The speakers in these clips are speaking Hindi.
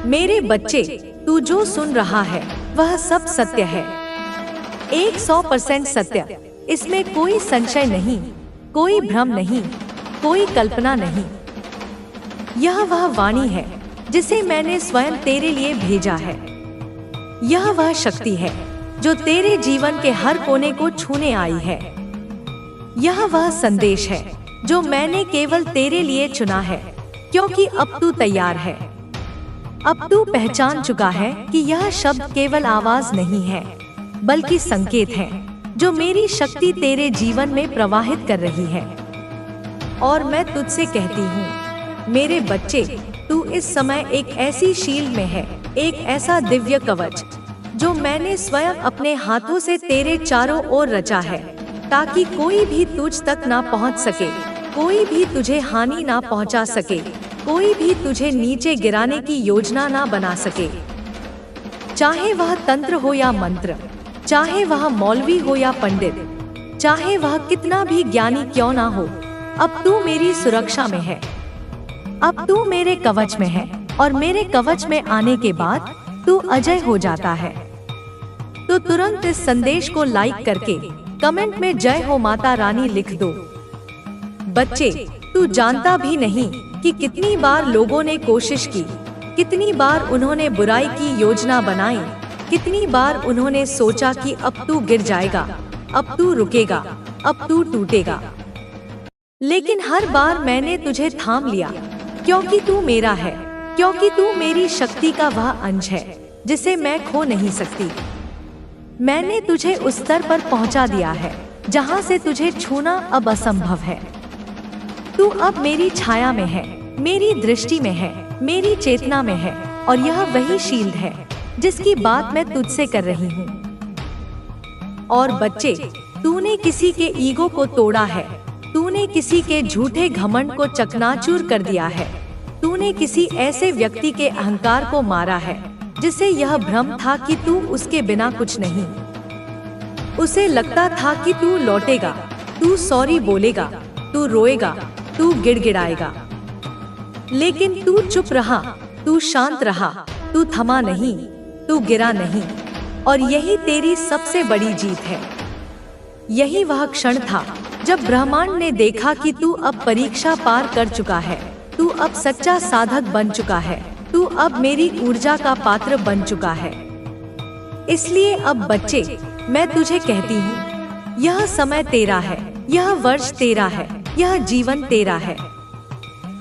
मेरे बच्चे, तू जो सुन रहा है वह सब सत्य है, 100% सत्य। इसमें कोई संशय नहीं, कोई भ्रम नहीं, कोई कल्पना नहीं। यह वह वाणी है जिसे मैंने स्वयं तेरे लिए भेजा है। यह वह शक्ति है जो तेरे जीवन के हर कोने को छूने आई है। यह वह संदेश है जो मैंने केवल तेरे लिए चुना है, क्योंकि अब तू तैयार है। अब तू पहचान चुका है कि यह शब्द केवल आवाज नहीं है, बल्कि संकेत है जो मेरी शक्ति तेरे जीवन में प्रवाहित कर रही है। और मैं तुझसे कहती हूँ, मेरे बच्चे, तू इस समय एक ऐसी शील्ड में है, एक ऐसा दिव्य कवच जो मैंने स्वयं अपने हाथों से तेरे चारों ओर रचा है, ताकि कोई भी तुझ तक ना पहुँच सके, कोई भी तुझे हानि ना पहुँचा सके, कोई भी तुझे नीचे गिराने की योजना ना बना सके। चाहे वह तंत्र हो या मंत्र, चाहे वह मौलवी हो या पंडित, चाहे वह कितना भी ज्ञानी क्यों ना हो, अब तू मेरी सुरक्षा में है। अब तू मेरे कवच में है, और मेरे कवच में आने के बाद तू अजय हो जाता है। तो तुरंत इस संदेश को लाइक करके कमेंट में जय हो माता रानी लिख दो। बच्चे, तू जानता भी नहीं कि कितनी बार लोगों ने कोशिश की, कितनी बार उन्होंने बुराई की योजना बनाई, कितनी बार उन्होंने सोचा कि अब तू गिर जाएगा, अब तू रुकेगा, अब तू टूटेगा। लेकिन हर बार मैंने तुझे थाम लिया, क्योंकि तू मेरा है, क्योंकि तू मेरी शक्ति का वह अंश है जिसे मैं खो नहीं सकती। मैंने तुझे उस स्तर पर पहुंचा दिया है जहां से तुझे छूना अब असंभव है। तू अब मेरी छाया में है, मेरी दृष्टि में है, मेरी चेतना में है, और यह वही शील्ड है जिसकी बात मैं तुझसे कर रही हूँ। और बच्चे, तूने किसी के ईगो को तोड़ा है, तूने किसी के झूठे घमंड को चकनाचूर कर दिया है, तूने किसी ऐसे व्यक्ति के अहंकार को मारा है जिसे यह भ्रम था कि तू उसके बिना कुछ नहीं। उसे लगता था कि तू लौटेगा, तू सॉरी बोलेगा, तू रोएगा, तू गिड़गिड़ाएगा। लेकिन तू चुप रहा, तू शांत रहा, तू थमा नहीं, तू गिरा नहीं। और यही तेरी सबसे बड़ी जीत है। यही वह क्षण था जब ब्रह्मांड ने देखा कि तू अब परीक्षा पार कर चुका है, तू अब सच्चा साधक बन चुका है, तू अब मेरी ऊर्जा का पात्र बन चुका है। इसलिए अब बच्चे, मैं तुझे कहती हूँ, यह समय तेरा है, यह वर्ष तेरा है, यह जीवन तेरा है।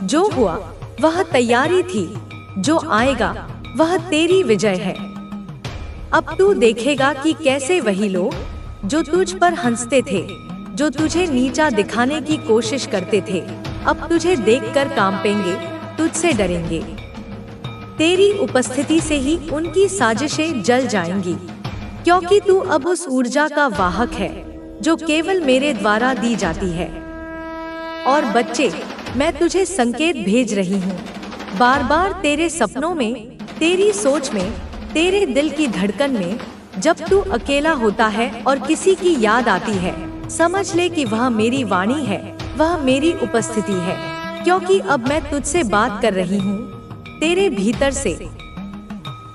जो हुआ वह तैयारी थी, जो आएगा वह तेरी विजय है। अब तू देखेगा कि कैसे वही लोग जो तुझ पर हंसते थे, जो तुझे नीचा दिखाने की कोशिश करते थे, अब तुझे देखकर कांपेंगे, तुझसे डरेंगे। तेरी उपस्थिति से ही उनकी साजिशें जल जाएंगी, क्योंकि तू अब उस ऊर्जा का वाहक है जो केवल मेरे द्वारा दी जाती है। और बच्चे, मैं तुझे संकेत भेज रही हूँ, बार बार तेरे सपनों में, तेरी सोच में, तेरे दिल की धड़कन में। जब तू अकेला होता है और किसी की याद आती है, समझ ले कि वह मेरी वाणी है, वह मेरी उपस्थिति है, क्योंकि अब मैं तुझसे बात कर रही हूँ, तेरे भीतर से,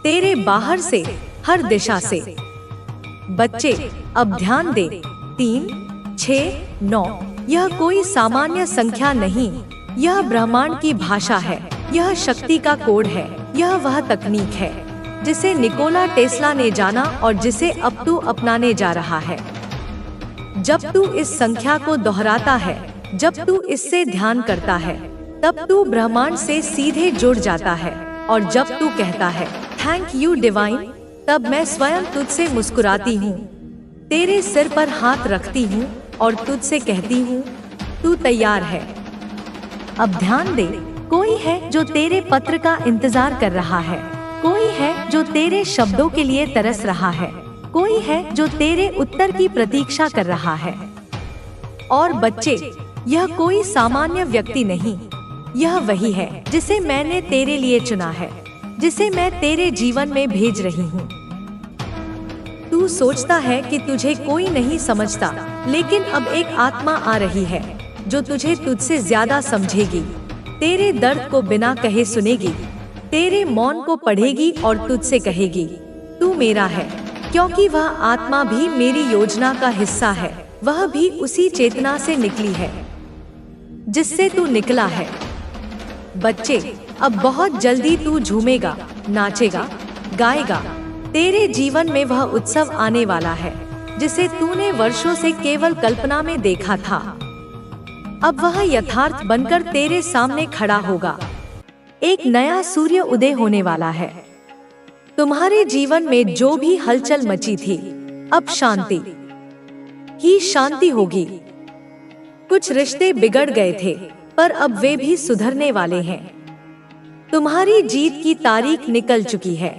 तेरे बाहर से, हर दिशा से। बच्चे, अब ध्यान दे, 3, 6, 9, यह कोई सामान्य संख्या नहीं, यह ब्रह्मांड की भाषा है, यह शक्ति का कोड है, यह वह तकनीक है जिसे निकोला टेस्ला ने जाना और जिसे अब तू अपनाने जा रहा है। जब तू इस संख्या को दोहराता है, जब तू इससे ध्यान करता है, तब तू ब्रह्मांड से सीधे जुड़ जाता है। और जब तू कहता है थैंक यू डिवाइन, तब मैं स्वयं तुझसे मुस्कुराती हूँ, तेरे सिर पर हाथ रखती हूँ और तुझसे कहती हूँ, तू तैयार है। अब ध्यान दे, कोई है जो तेरे पत्र का इंतजार कर रहा है, कोई है जो तेरे शब्दों के लिए तरस रहा है, कोई है जो तेरे उत्तर की प्रतीक्षा कर रहा है। और बच्चे, यह कोई सामान्य व्यक्ति नहीं, यह वही है जिसे मैंने तेरे लिए चुना है, जिसे मैं तेरे जीवन में भेज रही हूँ। तू सोचता है कि तुझे कोई नहीं समझता, लेकिन अब एक आत्मा आ रही है जो तुझे तुझसे ज्यादा समझेगी, तेरे दर्द को बिना कहे सुनेगी, तेरे मौन को पढ़ेगी और तुझसे कहेगी, तू मेरा है, क्योंकि वह आत्मा भी मेरी योजना का हिस्सा है। वह भी उसी चेतना से निकली है जिससे तू निकला है। बच्चे, अब बहुत जल्दी तू झूमेगा, नाचेगा, गाएगा। तेरे जीवन में वह उत्सव आने वाला है जिसे तूने वर्षों से केवल कल्पना में देखा था। अब वह यथार्थ बनकर तेरे सामने खड़ा होगा। एक नया सूर्य उदय होने वाला है। तुम्हारे जीवन में जो भी हलचल मची थी, अब शांति ही शांति होगी। कुछ रिश्ते बिगड़ गए थे, पर अब वे भी सुधरने वाले हैं। तुम्हारी जीत की तारीख निकल चुकी है।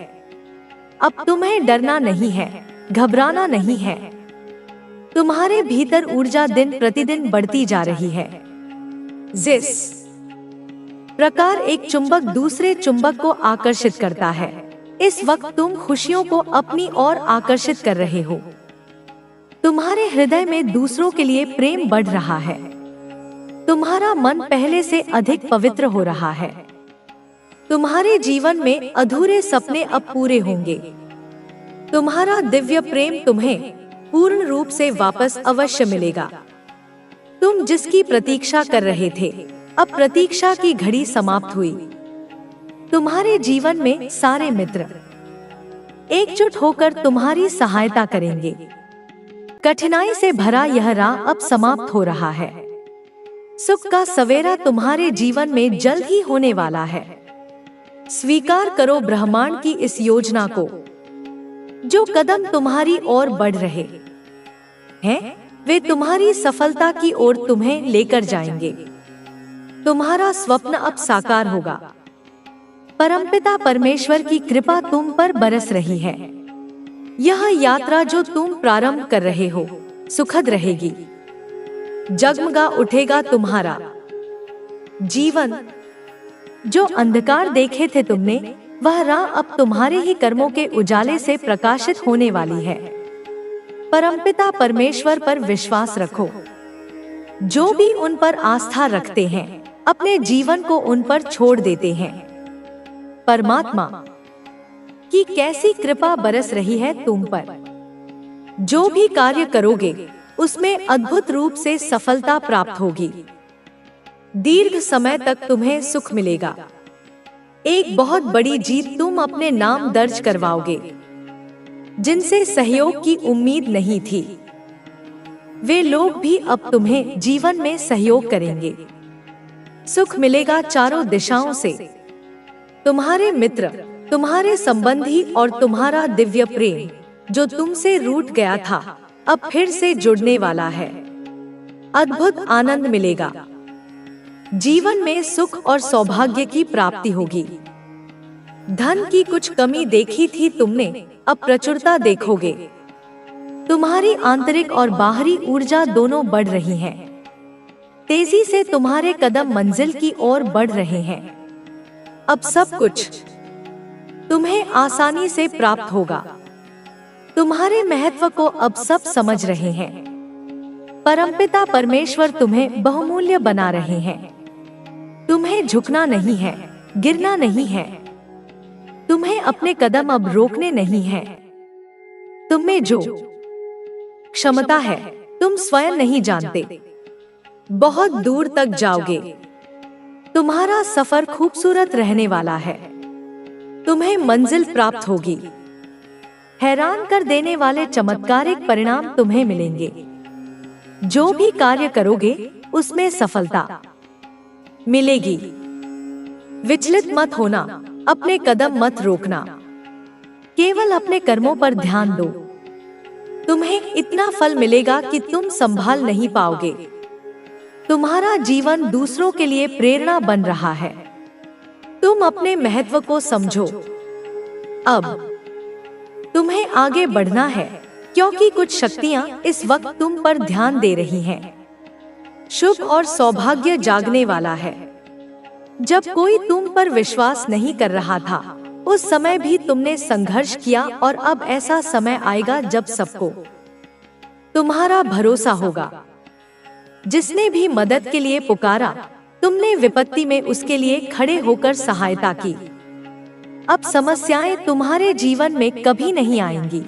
अब तुम्हें डरना नहीं है, घबराना नहीं है। तुम्हारे भीतर ऊर्जा दिन प्रतिदिन बढ़ती जा रही है। जिस प्रकार एक चुंबक दूसरे चुंबक को आकर्षित करता है, इस वक्त तुम खुशियों को अपनी ओर आकर्षित कर रहे हो। तुम्हारे हृदय में दूसरों के लिए प्रेम बढ़ रहा है। तुम्हारा मन पहले से अधिक पवित्र हो रहा है। तुम्हारे जीवन में अधूरे सपने अब पूरे होंगे। तुम्हारा दिव्य प्रेम तुम्हें पूर्ण रूप से वापस अवश्य मिलेगा। तुम जिसकी प्रतीक्षा कर रहे थे, अब प्रतीक्षा की घड़ी समाप्त हुई। तुम्हारे जीवन में सारे मित्र एकजुट होकर तुम्हारी सहायता करेंगे। कठिनाई से भरा यह राह अब समाप्त हो रहा है। सुख का सवेरा तुम्हारे जीवन में जल्द ही होने वाला है। स्वीकार करो ब्रह्मांड की इस योजना को। जो कदम तुम्हारी ओर बढ़ रहे हैं, वे तुम्हारी सफलता की ओर तुम्हें लेकर जाएंगे। तुम्हारा स्वप्न अब साकार होगा। परमपिता परमेश्वर की कृपा तुम पर बरस रही है। यह यात्रा जो तुम प्रारंभ कर रहे हो, सुखद रहेगी। जगमगा उठेगा तुम्हारा जीवन। जो अंधकार देखे थे तुमने, वह राह अब तुम्हारे ही कर्मों के उजाले से प्रकाशित होने वाली है। परमपिता परमेश्वर पर विश्वास रखो। जो भी उन पर आस्था रखते हैं, अपने जीवन को उन पर छोड़ देते हैं। परमात्मा की कैसी कृपा बरस रही है तुम पर। जो भी कार्य करोगे, उसमें अद्भुत रूप से सफलता प्राप्त होगी। दीर्घ समय तक तुम्हें सुख मिलेगा। एक बहुत बड़ी जीत तुम अपने नाम दर्ज करवाओगे। जिनसे सहयोग की उम्मीद नहीं थी, वे लोग भी अब तुम्हें जीवन में सहयोग करेंगे। सुख मिलेगा चारों दिशाओं से। तुम्हारे मित्र, तुम्हारे संबंधी और तुम्हारा दिव्य प्रेम जो तुमसे रूठ गया था, अब फिर से जुड़ने वाला है। अद्भुत आनंद मिलेगा। जीवन में सुख और सौभाग्य की प्राप्ति होगी। धन की कुछ कमी देखी थी तुमने, अब प्रचुरता देखोगे। तुम्हारी आंतरिक और बाहरी ऊर्जा दोनों बढ़ रही हैं। तेजी से तुम्हारे कदम मंजिल की ओर बढ़ रहे हैं। अब सब कुछ तुम्हें आसानी से प्राप्त होगा। तुम्हारे महत्व को अब सब समझ रहे हैं। परमपिता परमेश्वर तुम्हें बहुमूल्य बना रहे हैं। तुम्हें झुकना नहीं है, गिरना नहीं है। तुम्हें अपने कदम अब रोकने नहीं हैं। तुम में जो क्षमता है, तुम स्वयं नहीं जानते। बहुत दूर तक जाओगे। तुम्हारा सफर खूबसूरत रहने वाला है। तुम्हें मंजिल प्राप्त होगी। हैरान कर देने वाले चमत्कारिक परिणाम तुम्हें मिलेंगे। जो भी कार्य करोगे, उसमें सफलता मिलेगी। विचलित मत होना, अपने कदम मत रोकना। केवल अपने कर्मों पर ध्यान दो। तुम्हें इतना फल मिलेगा कि तुम संभाल नहीं पाओगे। तुम्हारा जीवन दूसरों के लिए प्रेरणा बन रहा है। तुम अपने महत्व को समझो। अब तुम्हें आगे बढ़ना है, क्योंकि कुछ शक्तियां इस वक्त तुम पर ध्यान दे रही हैं। शुभ और सौभाग्य जागने वाला है। जब कोई तुम पर विश्वास नहीं कर रहा था, उस समय भी तुमने संघर्ष किया, और अब ऐसा समय आएगा जब सबको तुम्हारा भरोसा होगा। जिसने भी मदद के लिए पुकारा, तुमने विपत्ति में उसके लिए खड़े होकर सहायता की। अब समस्याएं तुम्हारे जीवन में कभी नहीं आएंगी।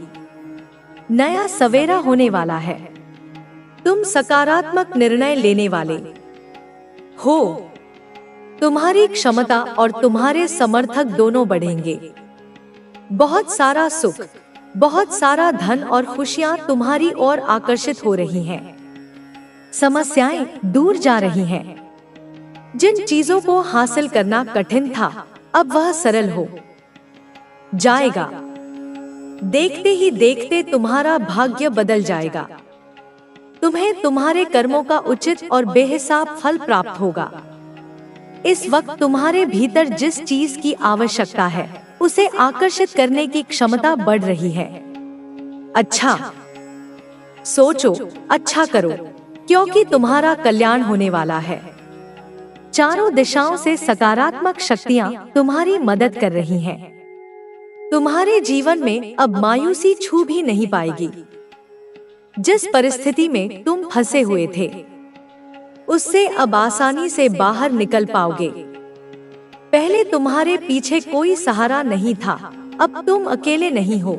नया सवेरा होने वाला है। तुम सकारात्मक निर्णय लेने वाले हो। तुम्हारी क्षमता और तुम्हारे समर्थक दोनों बढ़ेंगे। बहुत सारा सुख, बहुत सारा धन और खुशियां तुम्हारी ओर आकर्षित हो रही हैं। समस्याएं दूर जा रही हैं। जिन चीजों को हासिल करना कठिन था, अब वह सरल हो जाएगा। देखते ही देखते तुम्हारा भाग्य बदल जाएगा। तुम्हें तुम्हारे कर्मों का उचित और बेहिसाब फल प्राप्त होगा। इस वक्त तुम्हारे भीतर जिस चीज की आवश्यकता है, उसे आकर्षित करने की क्षमता बढ़ रही है। अच्छा सोचो, अच्छा करो, क्योंकि तुम्हारा कल्याण होने वाला है। चारों दिशाओं से सकारात्मक शक्तियां तुम्हारी मदद कर रही हैं। तुम्हारे जीवन में अब मायूसी छू भी नहीं पाएगी। जिस परिस्थिति में तुम फंसे हुए थे, उससे अब आसानी से बाहर निकल पाओगे। पहले तुम्हारे पीछे कोई सहारा नहीं था, अब तुम अकेले नहीं हो।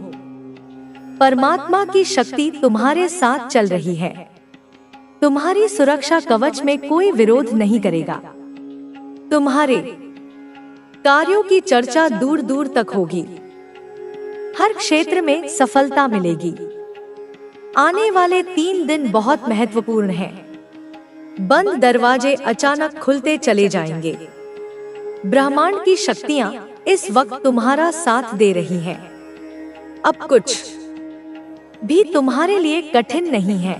परमात्मा की शक्ति तुम्हारे साथ चल रही है। तुम्हारी सुरक्षा कवच में कोई विरोध नहीं करेगा। तुम्हारे कार्यों की चर्चा दूर दूर तक होगी। हर क्षेत्र में सफलता मिलेगी। आने वाले 3 दिन बहुत महत्वपूर्ण हैं। बंद दरवाजे अचानक खुलते चले जाएंगे। ब्रह्मांड की शक्तियां इस वक्त तुम्हारा साथ दे रही हैं। अब कुछ भी तुम्हारे लिए कठिन नहीं है।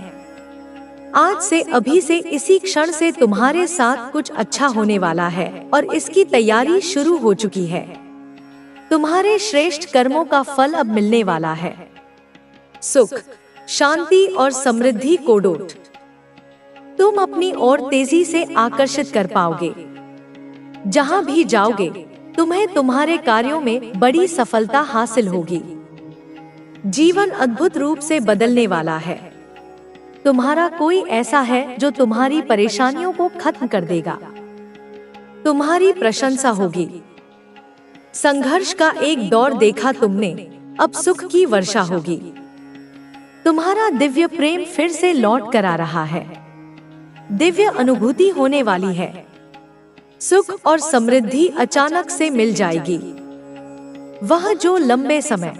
आज से, अभी से, इसी क्षण से तुम्हारे साथ कुछ अच्छा होने वाला है और इसकी तैयारी शुरू हो चुकी है। तुम्हारे श्रेष्ठ कर्मों का फल अब मिलने वाला है। सुख, शांति और समृद्धि को डोट तुम अपनी ओर तेजी से आकर्षित कर पाओगे। जहां भी जाओगे, तुम्हें तुम्हारे कार्यों में बड़ी सफलता हासिल होगी। जीवन अद्भुत रूप से बदलने वाला है। तुम्हारा कोई ऐसा है जो तुम्हारी परेशानियों को खत्म कर देगा। तुम्हारी प्रशंसा होगी। संघर्ष का एक दौर देखा तुमने, अब सुख की वर्षा होगी। तुम्हारा दिव्य प्रेम फिर से लौट कर आ रहा है। दिव्य अनुभूति होने वाली है। सुख और समृद्धि अचानक से मिल जाएगी। वह जो लंबे समय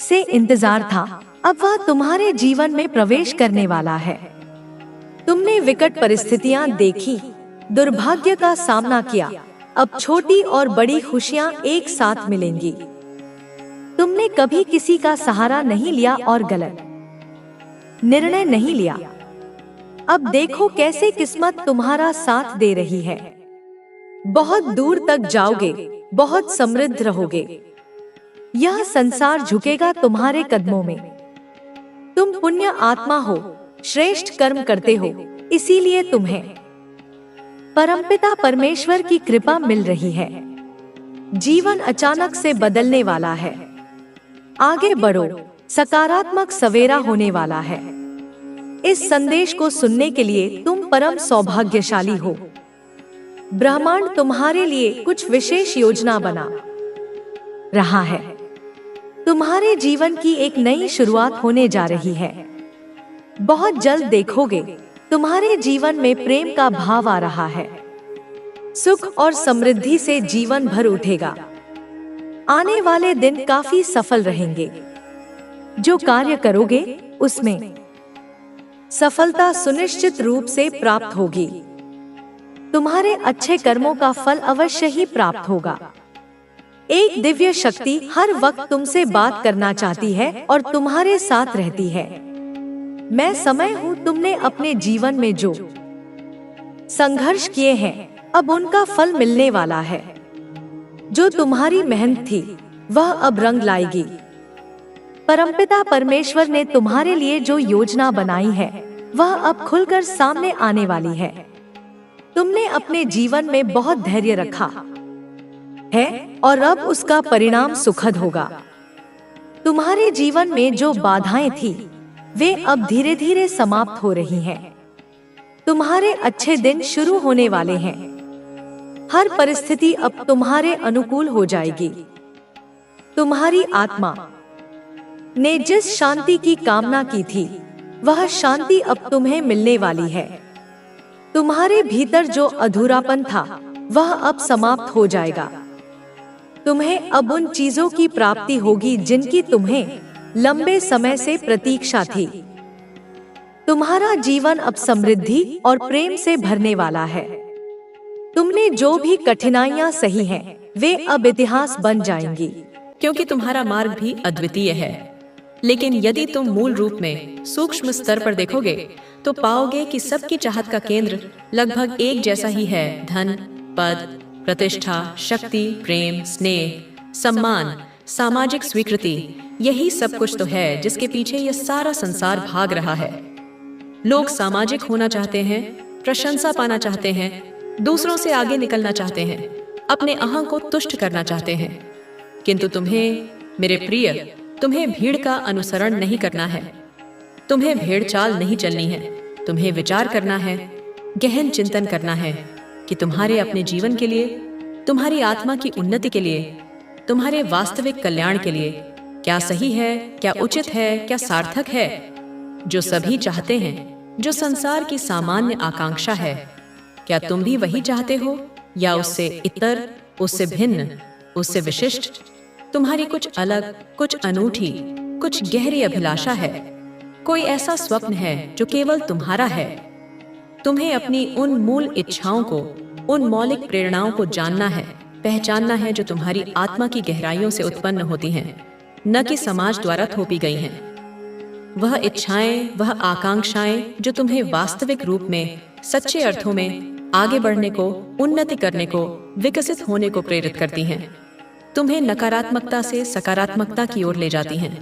से इंतजार था, अब वह तुम्हारे जीवन में प्रवेश करने वाला है। तुमने विकट परिस्थितियां देखी, दुर्भाग्य का सामना किया। अब छोटी और बड़ी खुशियां एक साथ मिलेंगी। तुमने कभी किसी का सहारा नहीं लिया और गलत निर्णय नहीं लिया। अब देखो कैसे किस्मत तुम्हारा साथ दे रही है। बहुत दूर तक जाओगे, बहुत समृद्ध रहोगे। यह संसार झुकेगा तुम्हारे कदमों में। तुम पुण्य आत्मा हो, श्रेष्ठ कर्म करते हो, इसीलिए तुम्हें परमपिता परमेश्वर की कृपा मिल रही है। जीवन अचानक से बदलने वाला है। आगे बढ़ो, सकारात्मक सवेरा होने वाला है। इस संदेश को सुनने के लिए तुम परम सौभाग्यशाली हो। ब्रह्मांड तुम्हारे लिए कुछ विशेष योजना बना रहा है। तुम्हारे जीवन की एक नई शुरुआत होने जा रही है। बहुत जल्द देखोगे, तुम्हारे जीवन में प्रेम का भाव आ रहा है। सुख और समृद्धि से जीवन भर उठेगा। आने वाले दिन काफी सफल रहेंगे। जो कार्य करोगे, उसमें सफलता सुनिश्चित रूप से प्राप्त होगी। तुम्हारे अच्छे कर्मों का फल अवश्य ही प्राप्त होगा। एक दिव्य शक्ति हर वक्त तुमसे बात करना चाहती है और तुम्हारे साथ रहती है। मैं समय हूँ, तुमने अपने जीवन में जो संघर्ष किए हैं, अब उनका फल मिलने वाला है। जो तुम्हारी मेहनत थी, वह अब रंग लाएगी। परमपिता परमेश्वर ने तुम्हारे लिए जो योजना बनाई है, वह अब खुलकर सामने आने वाली है। तुमने अपने जीवन में बहुत धैर्य रखा है और अब उसका परिणाम सुखद होगा। तुम्हारे जीवन में जो बाधाएं थी, वे अब धीरे धीरे समाप्त हो रही हैं। तुम्हारे अच्छे दिन शुरू होने वाले हैं। हर परिस्थिति अब तुम्हारे अनुकूल हो जाएगी। तुम्हारी आत्मा ने जिस शांति की कामना की थी, वह शांति अब तुम्हें मिलने वाली है। तुम्हारे भीतर जो अधूरापन था, वह अब समाप्त हो जाएगा। तुम्हें अब उन चीजों की प्राप्ति होगी जिनकी तुम्हें लंबे समय से प्रतीक्षा थी। तुम्हारा जीवन अब समृद्धि और प्रेम से भरने वाला है। तुमने जो भी कठिनाइयां सही हैं, वे अब इतिहास बन जाएंगी। क्योंकि तुम्हारा मार्ग भी अद्वितीय है। लेकिन यदि तुम मूल रूप में सूक्ष्म स्तर पर देखोगे तो पाओगे कि सबकी चाहत का केंद्र लगभग एक जैसा ही है। धन, पद, प्रतिष्ठा, शक्ति, प्रेम, स्नेह, सम्मान, सामाजिक स्वीकृति, यही सब कुछ तो है जिसके पीछे यह सारा संसार भाग रहा है। लोग सामाजिक होना चाहते हैं, प्रशंसा पाना चाहते हैं, दूसरों से आगे निकलना चाहते हैं, अपने अहं को तुष्ट करना चाहते हैं। किंतु तुम्हें, मेरे प्रिय, तुम्हें भीड़ का अनुसरण नहीं करना है। तुम्हें भेड़ चाल नहीं चलनी है। तुम्हें विचार करना है, गहन चिंतन करना है कि तुम्हारे अपने जीवन के लिए, तुम्हारी आत्मा की उन्नति के लिए, तुम्हारे वास्तविक कल्याण के लिए क्या सही है, क्या उचित है, क्या सार्थक है। जो सभी चाहते हैं, जो संसार की सामान्य आकांक्षा है, क्या तुम भी वही चाहते हो या उससे इतर, उससे भिन्न, उससे विशिष्ट? तुम्हारी कुछ अलग, कुछ अनूठी, कुछ गहरी अभिलाषा है। कोई ऐसा स्वप्न है जो केवल तुम्हारा है। तुम्हें अपनी उन मूल इच्छाओं को, उन मौलिक प्रेरणाओं को जानना है, पहचानना है जो तुम्हारी आत्मा की गहराइयों से उत्पन्न होती हैं, न कि समाज द्वारा थोपी गई हैं। वह इच्छाएं, वह आकांक्षाएं जो तुम्हें वास्तविक रूप में, सच्चे अर्थों में आगे बढ़ने को, उन्नति करने को, विकसित होने को प्रेरित करती हैं। तुम्हें नकारात्मकता से सकारात्मकता की ओर ले जाती हैं।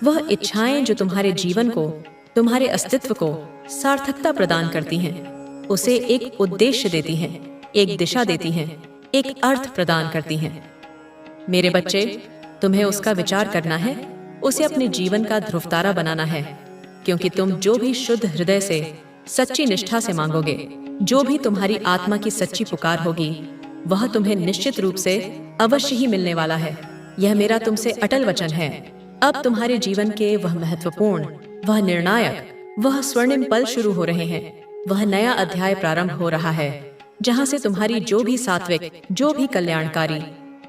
वह इच्छाएं जो तुम्हारे जीवन को, तुम्हारे अस्तित्व को सार्थकता प्रदान करती हैं, उसे एक उद्देश्य देती हैं, एक दिशा देती हैं, एक अर्थ प्रदान करती हैं। मेरे बच्चे, तुम्हें उसका विचार करना है, उसे अपने जीवन का ध्रुवतारा बनाना है। क्योंकि तुम जो भी शुद्ध हृदय से, सच्ची निष्ठा से मांगोगे, जो भी तुम्हारी आत्मा की सच्ची पुकार होगी, वह तुम्हें निश्चित रूप से अवश्य ही मिलने वाला है। यह मेरा तुमसे अटल वचन है। अब तुम्हारे जीवन के वह महत्वपूर्ण, वह निर्णायक, वह स्वर्णिम पल शुरू हो रहे हैं। वह नया अध्याय प्रारंभ हो रहा है, जहां से तुम्हारी जो भी सात्विक, जो भी कल्याणकारी,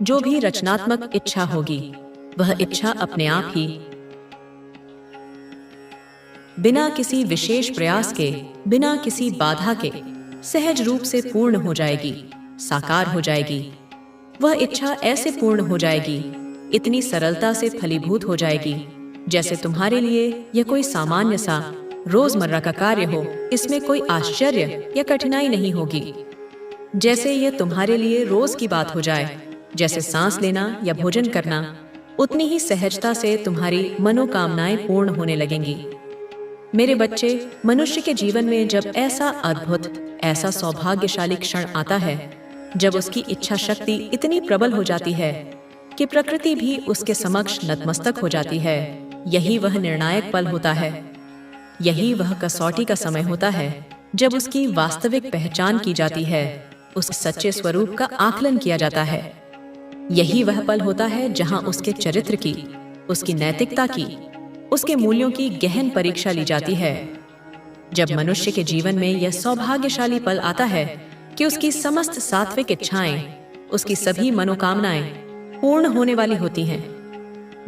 जो भी रचनात्मक इच्छा होगी, वह इच्छा अपने आप ही, बिना किसी विशेष प्रयास के, बिना किसी बाधा के, सहज रूप से पूर्ण हो जाएगी, साकार हो जाएगी। वह इच्छा ऐसे पूर्ण हो जाएगी, इतनी सरलता से फलीभूत हो जाएगी, जैसे तुम्हारे लिए यह कोई सामान्य सा रोजमर्रा का कार्य हो। इसमें कोई आश्चर्य या कठिनाई नहीं होगी। जैसे यह तुम्हारे लिए रोज की बात हो जाए, जैसे सांस लेना या भोजन करना, उतनी ही सहजता से तुम्हारी मनोकामनाएं पूर्ण होने लगेंगी। मेरे बच्चे, मनुष्य के जीवन में जब ऐसा अद्भुत, ऐसा सौभाग्यशाली क्षण आता है, जब उसकी इच्छा शक्ति इतनी प्रबल हो जाती है कि प्रकृति भी उसके समक्ष नतमस्तक हो जाती है, यही वह निर्णायक पल होता है। यही वह कसौटी का समय होता है जब उसकी वास्तविक पहचान की जाती है, उस सच्चे स्वरूप का आकलन किया जाता है। यही वह पल होता है जहां उसके चरित्र की, उसकी नैतिकता की, उसके मूल्यों की गहन परीक्षा ली जाती है। जब मनुष्य के जीवन में यह सौभाग्यशाली पल आता है कि उसकी समस्त सात्विक इच्छाएं, उसकी सभी मनोकामनाएं पूर्ण होने वाली होती हैं,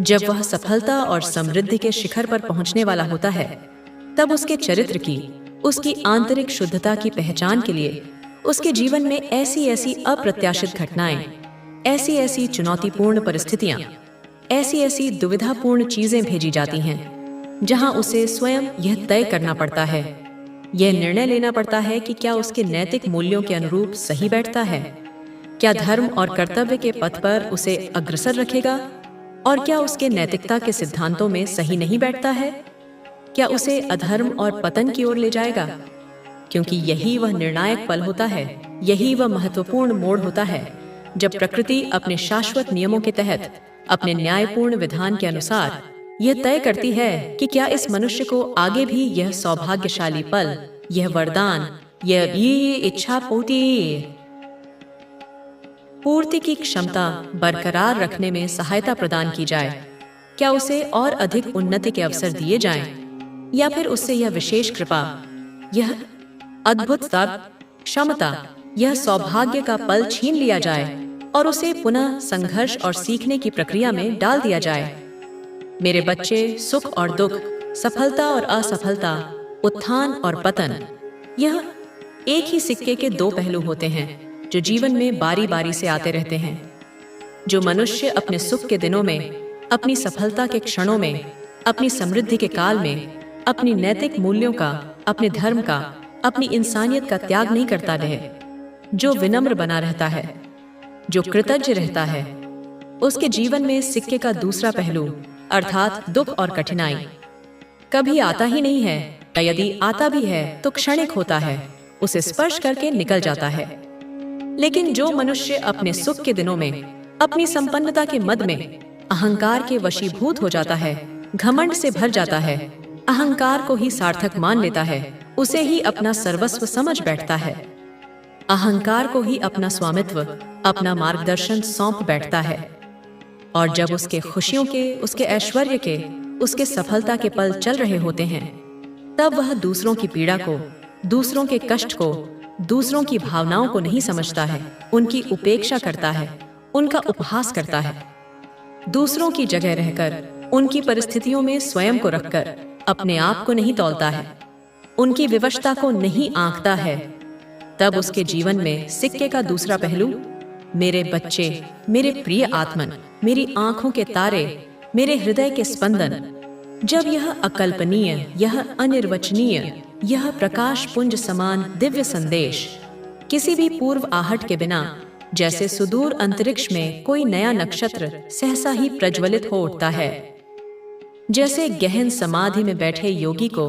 जब वह सफलता और समृद्धि के शिखर पर पहुंचने वाला होता है, तब उसके चरित्र की, उसकी आंतरिक शुद्धता की पहचान के लिए उसके जीवन में ऐसी ऐसी अप्रत्याशित घटनाएं, ऐसी ऐसी चुनौतीपूर्ण परिस्थितियां, ऐसी ऐसी दुविधापूर्ण चीजें भेजी जाती हैं, जहां उसे स्वयं यह तय करना पड़ता है, यह निर्णय लेना पड़ता है कि क्या उसके नैतिक मूल्यों के अनुरूप सही बैठता है, क्या धर्म और कर्तव्य के पथ पर उसे अग्रसर रखेगा, और क्या उसके नैतिकता के सिद्धांतों में सही नहीं बैठता है, क्या उसे अधर्म और पतन की ओर ले जाएगा। क्योंकि यही वह निर्णायक पल होता है, यही वह महत्वपूर्ण मोड़ होता है, जब प्रकृति अपने शाश्वत नियमों के तहत, अपने न्यायपूर्ण विधान के अनुसार यह तय करती है कि क्या इस मनुष्य को आगे भी यह सौभाग्यशाली पल, यह वरदान, यह इच्छा पूर्ति पूर्ति की क्षमता बरकरार रखने में सहायता प्रदान की जाए? क्या उसे और अधिक उन्नति के अवसर दिए जाएं? या फिर उससे यह विशेष कृपा, यह अद्भुत तप, क्षमता, यह सौभाग्य का पल छीन लिया जाए और उसे पुनः संघर्ष और सीखने की प्रक्रिया में डाल दिया जाए? मेरे बच्चे, सुख और दुख, सफलता और असफलता, उत्थान और पतन, यह एक ही सिक्के के दो पहलू होते हैं जो जीवन में बारी बारी से आते रहते हैं। जो मनुष्य अपने सुख के दिनों में, अपनी सफलता के क्षणों में, अपनी समृद्धि के काल में अपनी नैतिक मूल्यों का, अपने धर्म का, अपनी इंसानियत का त्याग नहीं करता रहे, जो विनम्र बना रहता है, जो कृतज्ञ रहता है, उसके जीवन में सिक्के का दूसरा पहलू अर्थात दुख और कठिनाई कभी आता ही नहीं है, या यदि आता भी है तो क्षणिक होता है, उसे स्पर्श करके निकल जाता है। लेकिन जो मनुष्य अपने सुख के दिनों में, अपनी संपन्नता के मद में अहंकार के वशीभूत हो जाता है, घमंड से भर जाता है, अहंकार को ही सार्थक मान लेता है, उसे ही अपना सर्वस्व समझ बैठता है, अहंकार को ही अपना स्वामित्व, अपना मार्गदर्शन सौंप बैठता है, और जब उसके खुशियों के, उसके ऐश्वर्य के, उसके सफलता के पल चल रहे होते हैं, तब वह दूसरों की पीड़ा को, दूसरों के कष्ट को, दूसरों की भावनाओं को नहीं समझता है, उनकी उपेक्षा करता है, उनका उपहास करता है। दूसरों की जगह रहकर, उनकी परिस्थितियों में स्वयं को रखकर अपने आप को नहीं तौलता है, उनकी विवशता को नहीं आंकता है, तब उसके जीवन में सिक्के का दूसरा पहलू, मेरे बच्चे, मेरे प्रिय आत्मन, मेरी आंखों के तारे, मेरे हृदय के स्पंदन, जब यह अकल्पनीय, यह अनिर्वचनीय, यह प्रकाश पुंज समान दिव्य संदेश किसी भी पूर्व आहट के बिना, जैसे सुदूर अंतरिक्ष में कोई नया नक्षत्र सहसा ही प्रज्वलित हो उठता है, जैसे गहन समाधि में बैठे योगी को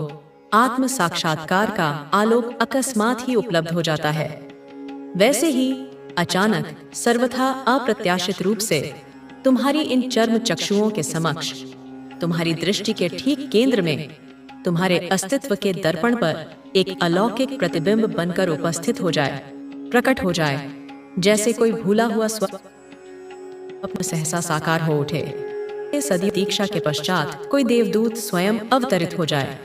आत्म साक्षात्कार का आलोक अकस्मात ही उपलब्ध हो जाता है, वैसे ही अचानक, सर्वथा अप्रत्याशित रूप से तुम्हारी इन चर्म चक्षुओं के समक्ष, तुम्हारी दृष्टि के ठीक केंद्र में, तुम्हारे अस्तित्व के दर्पण पर एक अलौकिक प्रतिबिंब बनकर उपस्थित हो जाए, प्रकट हो जाए, जैसे कोई भूला हुआ स्वप्न सहसा साकार हो उठे। सदी दीक्षा के पश्चात कोई देवदूत स्वयं अवतरित हो जाए,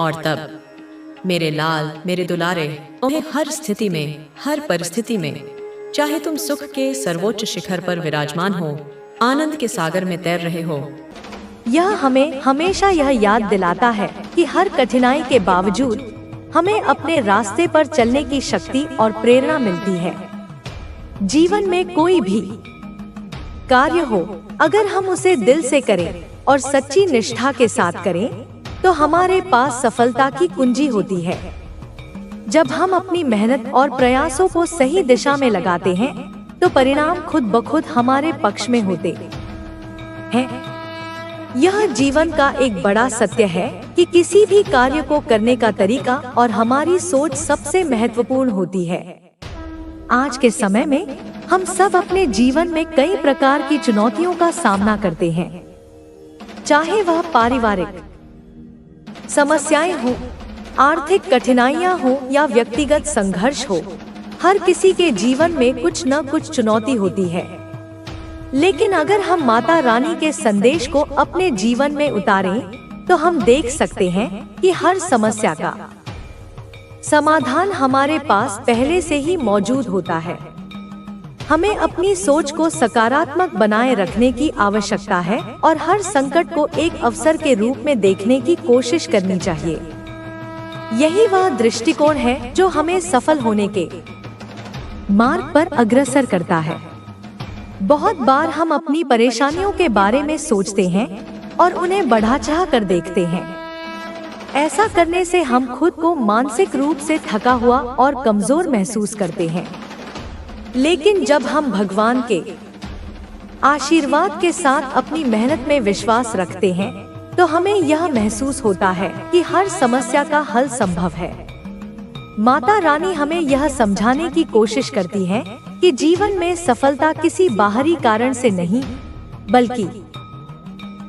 और तब मेरे लाल, मेरे दुलारे, उन्हें हर स्थिति में, हर परिस्थिति में, चाहे तुम सुख के सर्वोच्च शिखर पर विराजमान हो, आनंद के सागर में तैर रहे हो, यह हमें हमेशा यह याद दिलाता है कि हर कठिनाई के बावजूद हमें अपने रास्ते पर चलने की शक्ति और प्रेरणा मिलती है। जीवन में कोई भी कार्य हो, अगर हम उसे दिल से करें और सच्ची निष्ठा के साथ करें, तो हमारे पास सफलता की कुंजी होती है। जब हम अपनी मेहनत और प्रयासों को सही दिशा में लगाते हैं, तो परिणाम खुद ब खुद हमारे पक्ष में होते हैं। यह जीवन का एक बड़ा सत्य है कि किसी भी कार्य को करने का तरीका और हमारी सोच सबसे महत्वपूर्ण होती है। आज के समय में हम सब अपने जीवन में कई प्रकार की चुनौतियों का सामना करते हैं, चाहे वह पारिवारिक समस्याएं हो, आर्थिक कठिनाइयां हो या व्यक्तिगत संघर्ष हो। हर किसी के जीवन में कुछ न कुछ चुनौती होती है, लेकिन अगर हम माता रानी के संदेश को अपने जीवन में उतारें, तो हम देख सकते हैं कि हर समस्या का समाधान हमारे पास पहले से ही मौजूद होता है। हमें अपनी सोच को सकारात्मक बनाए रखने की आवश्यकता है और हर संकट को एक अवसर के रूप में देखने की कोशिश करनी चाहिए। यही वह दृष्टिकोण है जो हमें सफल होने के मार्ग पर अग्रसर करता है। बहुत बार हम अपनी परेशानियों के बारे में सोचते हैं और उन्हें बढ़ा चढ़ा कर देखते हैं। ऐसा करने से हम खुद को मानसिक रूप से थका हुआ और कमजोर महसूस करते हैं। लेकिन जब हम भगवान के आशीर्वाद के साथ अपनी मेहनत में विश्वास रखते हैं, तो हमें यह महसूस होता है कि हर समस्या का हल संभव है। माता रानी हमें यह समझाने की कोशिश करती है कि जीवन में सफलता किसी बाहरी कारण से नहीं, बल्कि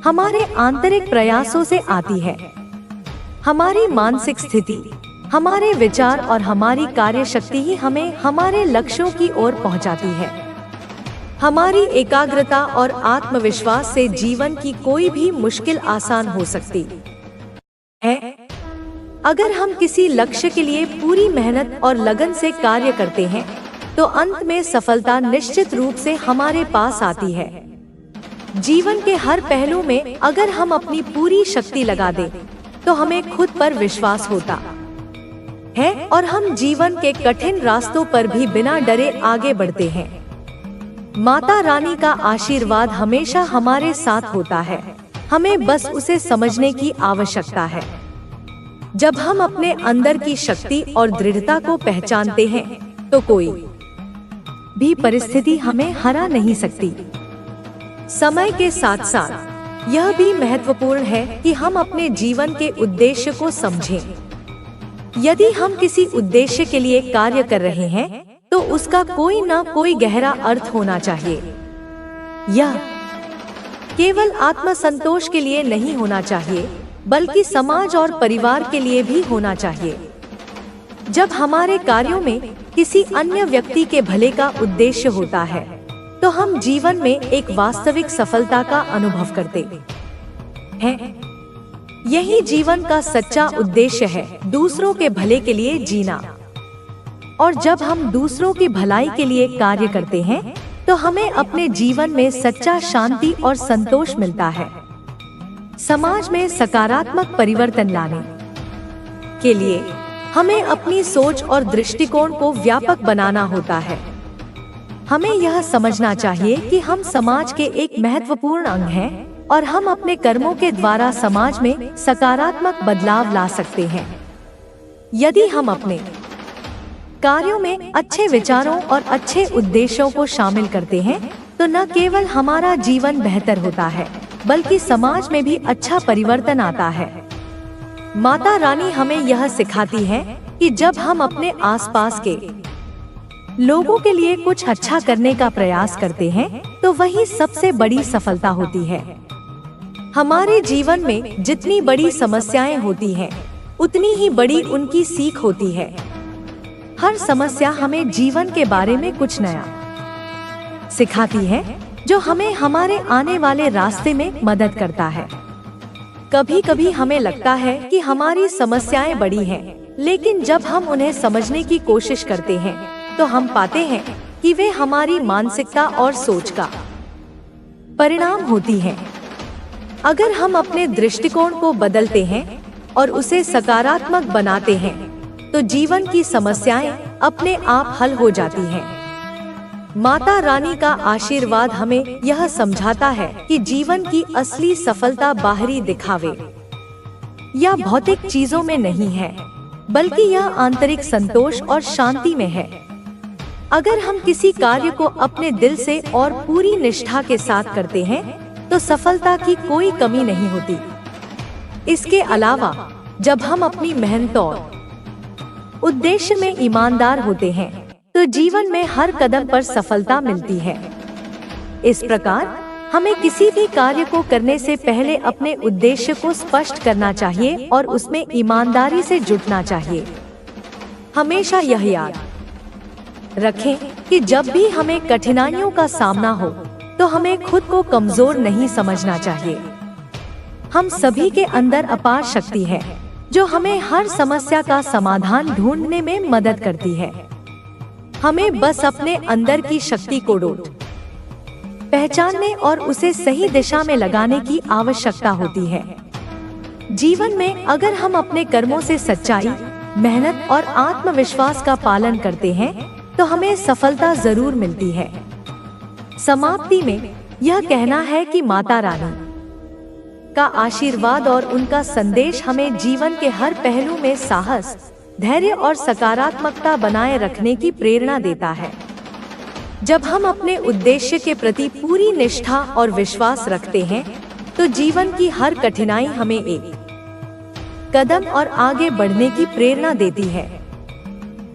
हमारे आंतरिक प्रयासों से आती है। हमारी मानसिक स्थिति, हमारे विचार और हमारी कार्यशक्ति ही हमें हमारे लक्ष्यों की ओर पहुंचाती है। हमारी एकाग्रता और आत्मविश्वास से जीवन की कोई भी मुश्किल आसान हो सकती है। अगर हम किसी लक्ष्य के लिए पूरी मेहनत और लगन से कार्य करते हैं, तो अंत में सफलता निश्चित रूप से हमारे पास आती है। जीवन के हर पहलू में अगर हम अपनी पूरी शक्ति लगा दें, तो हमें खुद पर विश्वास होता है और हम जीवन के कठिन रास्तों पर भी बिना डरे आगे बढ़ते हैं। माता रानी का आशीर्वाद हमेशा हमारे साथ होता है, हमें बस उसे समझने की आवश्यकता है। जब हम अपने अंदर की शक्ति और दृढ़ता को पहचानते हैं, तो कोई भी परिस्थिति हमें हरा नहीं सकती। समय के साथ साथ यह भी महत्वपूर्ण है कि हम अपने जीवन के उद्देश्य को समझें। यदि हम किसी उद्देश्य के लिए कार्य कर रहे हैं, तो उसका कोई ना कोई गहरा अर्थ होना चाहिए। यह केवल आत्मसंतोष के लिए नहीं होना चाहिए, बल्कि समाज और परिवार के लिए भी होना चाहिए। जब हमारे कार्यों में किसी अन्य व्यक्ति के भले का उद्देश्य होता है, तो हम जीवन में एक वास्तविक सफलता का अनुभव करते हैं। यही जीवन का सच्चा उद्देश्य है, दूसरों के भले के लिए जीना। और जब हम दूसरों की भलाई के लिए कार्य करते हैं, तो हमें अपने जीवन में सच्चा शांति और संतोष मिलता है। समाज में सकारात्मक परिवर्तन लाने के लिए हमें अपनी सोच और दृष्टिकोण को व्यापक बनाना होता है। हमें यह समझना चाहिए कि हम समाज के एक महत्वपूर्ण अंग हैं और हम अपने कर्मों के द्वारा समाज में सकारात्मक बदलाव ला सकते हैं। यदि हम अपने कार्यों में अच्छे विचारों और अच्छे उद्देश्यों को शामिल करते हैं, तो न केवल हमारा जीवन बेहतर होता है, बल्कि समाज में भी अच्छा परिवर्तन आता है। माता रानी हमें यह सिखाती है कि जब हम अपने आसपास के लोगों के लिए कुछ अच्छा करने का प्रयास करते हैं, तो वही सबसे बड़ी सफलता होती है। हमारे जीवन में जितनी बड़ी समस्याएं होती हैं, उतनी ही बड़ी उनकी सीख होती है। हर समस्या हमें जीवन के बारे में कुछ नया सिखाती है, जो हमें हमारे आने वाले रास्ते में मदद करता है। कभी कभी हमें लगता है कि हमारी समस्याएं बड़ी हैं, लेकिन जब हम उन्हें समझने की कोशिश करते हैं, तो हम पाते हैं कि वे हमारी मानसिकता और सोच का परिणाम होती हैं। अगर हम अपने दृष्टिकोण को बदलते हैं और उसे सकारात्मक बनाते हैं, तो जीवन की समस्याएं अपने आप हल हो जाती हैं। माता रानी का आशीर्वाद हमें यह समझाता है कि जीवन की असली सफलता बाहरी दिखावे या भौतिक चीजों में नहीं है, बल्कि यह आंतरिक संतोष और शांति में है। अगर हम किसी कार्य को अपने दिल से और पूरी निष्ठा के साथ करते हैं, तो सफलता की कोई कमी नहीं होती। इसके अलावा जब हम अपनी मेहनत और उद्देश्य में ईमानदार होते हैं, तो जीवन में हर कदम पर सफलता मिलती है। इस प्रकार हमें किसी भी कार्य को करने से पहले अपने उद्देश्य को स्पष्ट करना चाहिए और उसमें ईमानदारी से जुटना चाहिए। हमेशा यह याद रखें कि जब भी हमें कठिनाइयों का सामना हो, तो हमें खुद को कमजोर नहीं समझना चाहिए। हम सभी के अंदर अपार शक्ति है, जो हमें हर समस्या का समाधान ढूंढने में मदद करती है। हमें बस अपने अंदर की शक्ति को पहचानने और उसे सही दिशा में लगाने की आवश्यकता होती है। जीवन में अगर हम अपने कर्मों से सच्चाई, मेहनत और आत्मविश्वास का पालन करते हैं, तो हमें सफलता जरूर मिलती है। समाप्ति में यह कहना है कि माता रानी का आशीर्वाद और उनका संदेश हमें जीवन के हर पहलू में साहस, धैर्य और सकारात्मकता बनाए रखने की प्रेरणा देता है। जब हम अपने उद्देश्य के प्रति पूरी निष्ठा और विश्वास रखते हैं, तो जीवन की हर कठिनाई हमें एक कदम और आगे बढ़ने की प्रेरणा देती है।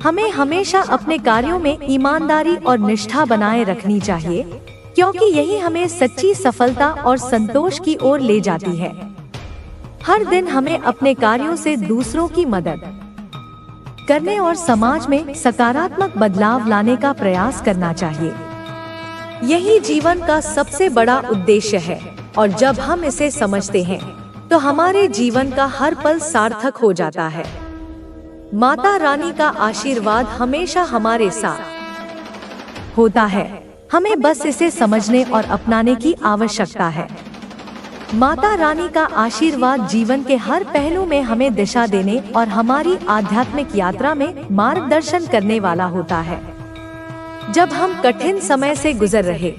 हमें हमेशा अपने कार्यों में ईमानदारी और निष्ठा बनाए रखनी चाहिए, क्योंकि यही हमें सच्ची सफलता और संतोष की ओर ले जाती है। हर दिन हमें अपने कार्यों से दूसरों की मदद करने और समाज में सकारात्मक बदलाव लाने का प्रयास करना चाहिए। यही जीवन का सबसे बड़ा उद्देश्य है और जब हम इसे समझते हैं तो हमारे जीवन का हर पल सार्थक हो जाता है। माता रानी का आशीर्वाद हमेशा हमारे साथ होता है, हमें बस इसे समझने और अपनाने की आवश्यकता है। माता रानी का आशीर्वाद जीवन के हर पहलू में हमें दिशा देने और हमारी आध्यात्मिक यात्रा में मार्गदर्शन करने वाला होता है। जब हम कठिन समय से गुजर रहे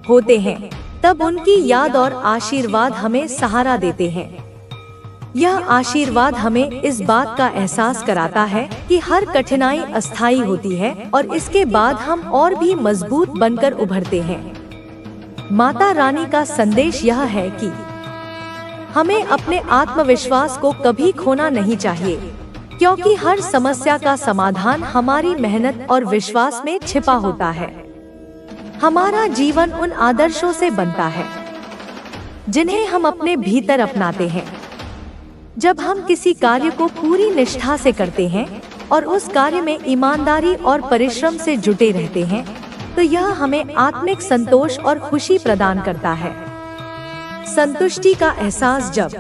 होते हैं तब उनकी याद और आशीर्वाद हमें सहारा देते हैं। यह आशीर्वाद हमें इस बात का एहसास कराता है कि हर कठिनाई अस्थायी होती है और इसके बाद हम और भी मजबूत बनकर उभरते हैं। माता रानी का संदेश यह है कि हमें अपने आत्मविश्वास को कभी खोना नहीं चाहिए, क्योंकि हर समस्या का समाधान हमारी मेहनत और विश्वास में छिपा होता है। हमारा जीवन उन आदर्शों से बनता है जिन्हें हम अपने भीतर अपनाते हैं। जब हम किसी कार्य को पूरी निष्ठा से करते हैं और उस कार्य में ईमानदारी और परिश्रम से जुटे रहते हैं तो यह हमें आत्मिक संतोष और खुशी प्रदान करता है। संतुष्टि का एहसास जब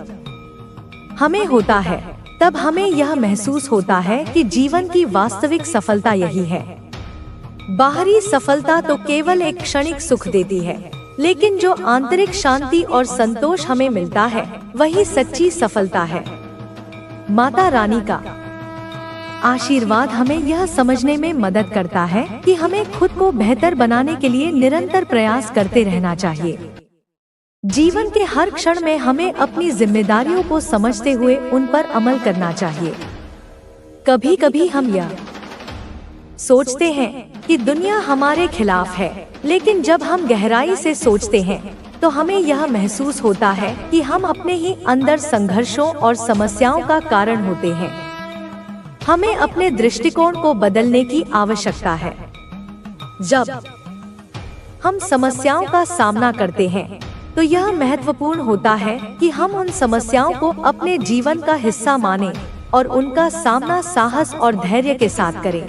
हमें होता है तब हमें यह महसूस होता है कि जीवन की वास्तविक सफलता यही है। बाहरी सफलता तो केवल एक क्षणिक सुख देती है, लेकिन जो आंतरिक शांति और संतोष हमें मिलता है वही सच्ची सफलता है। माता रानी का आशीर्वाद हमें यह समझने में मदद करता है कि हमें खुद को बेहतर बनाने के लिए निरंतर प्रयास करते रहना चाहिए। जीवन के हर क्षण में हमें अपनी जिम्मेदारियों को समझते हुए उन पर अमल करना चाहिए। कभी कभी हम यह सोचते हैं कि दुनिया हमारे खिलाफ है, लेकिन जब हम गहराई से सोचते हैं तो हमें यह महसूस होता है कि हम अपने ही अंदर संघर्षों और समस्याओं का कारण होते हैं। हमें अपने दृष्टिकोण को बदलने की आवश्यकता है। जब हम समस्याओं का सामना करते हैं तो यह महत्वपूर्ण होता है कि हम उन समस्याओं को अपने जीवन का हिस्सा मानें और उनका सामना साहस और धैर्य के साथ करें।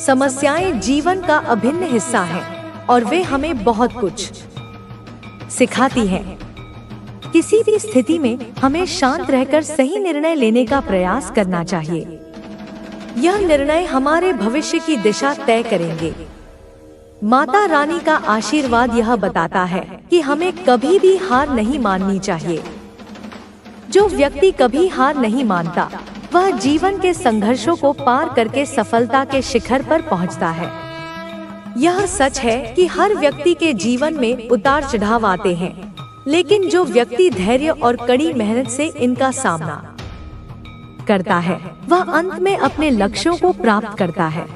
समस्याएं जीवन का अभिन्न हिस्सा हैं और वे हमें बहुत कुछ सिखाती हैं। किसी भी स्थिति में हमें शांत रहकर सही निर्णय लेने का प्रयास करना चाहिए। यह निर्णय हमारे भविष्य की दिशा तय करेंगे। माता रानी का आशीर्वाद यह बताता है कि हमें कभी भी हार नहीं माननी चाहिए। जो व्यक्ति कभी हार नहीं मानता वह जीवन के संघर्षों को पार करके सफलता के शिखर पर पहुंचता है। यह सच है कि हर व्यक्ति के जीवन में उतार चढ़ाव आते हैं, लेकिन जो व्यक्ति धैर्य और कड़ी मेहनत से इनका सामना करता है वह अंत में अपने लक्ष्यों को प्राप्त करता है।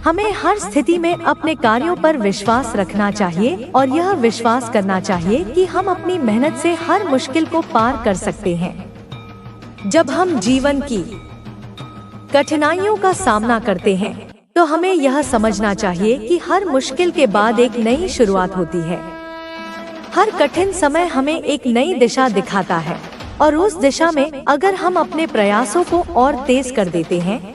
हमें हर स्थिति में अपने कार्यों पर विश्वास रखना चाहिए और यह विश्वास करना चाहिए कि हम अपनी मेहनत से हर मुश्किल को पार कर सकते हैं। जब हम जीवन की कठिनाइयों का सामना करते हैं तो हमें यह समझना चाहिए कि हर मुश्किल के बाद एक नई शुरुआत होती है। हर कठिन समय हमें एक नई दिशा दिखाता है और उस दिशा में अगर हम अपने प्रयासों को और तेज कर देते हैं